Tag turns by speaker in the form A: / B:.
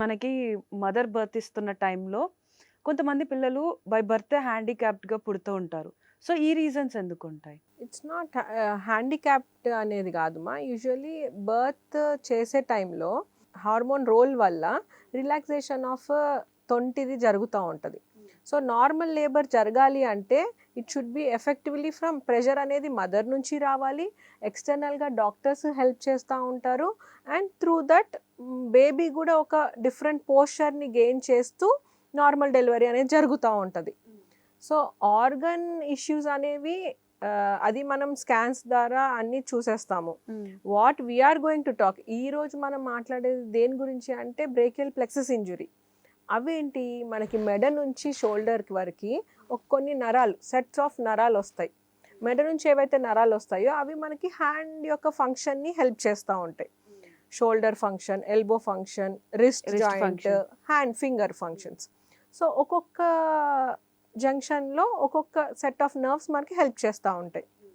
A: మనకి mother birth ఇస్తున్న టైంలో కొంతమంది పిల్లలు బై బర్తే హ్యాండిక్యాప్డ్‌గా పుడుతూ ఉంటారు. సో, ఈ రీజన్స్ ఎందుకుంటాయి?
B: ఇట్స్ నాట్ హ్యాండిక్యాప్డ్ అనేది కాదుమా. యూజువల్లీ బర్త్ చేసే టైంలో హార్మోన్ రోల్ వల్ల రిలాక్సేషన్ ఆఫ్ తొంటిది జరుగుతూ ఉంటుంది. సో నార్మల్ లేబర్ జరగాలి అంటే it should be effectively from pressure అనేది మదర్ నుంచి రావాలి. ఎక్స్టర్నల్గా డాక్టర్స్ హెల్ప్ చేస్తూ ఉంటారు. అండ్ త్రూ దట్ బేబీ కూడా ఒక డిఫరెంట్ పోస్చర్ని గెయిన్ చేస్తూ నార్మల్ డెలివరీ అనేది జరుగుతూ ఉంటుంది. సో ఆర్గన్ ఇష్యూస్ అనేవి అది మనం స్కాన్స్ ద్వారా అన్ని చూసేస్తాము. What we are going to talk, ఈ రోజు మనం మాట్లాడేది దేని గురించి అంటే బ్రేకియల్ ప్లెక్సస్ ఇంజురీ. అవేంటి, మనకి మెడ నుంచి షోల్డర్ వరకు కొన్ని నరాలు, సెట్స్ ఆఫ్ నరాలు వస్తాయి. మెడ నుంచి ఏవైతే నరాలు వస్తాయో అవి మనకి హ్యాండ్ యొక్క ఫంక్షన్ని హెల్ప్ చేస్తూ ఉంటాయి. Shoulder function, elbow function, wrist
A: wrist
B: joint,
A: function.
B: Hand finger functions. So ఒక్కొక్క జంక్షన్లో ఒక్కొక్క సెట్ ఆఫ్ నర్వ్స్ మనకి హెల్ప్ చేస్తూ ఉంటాయి.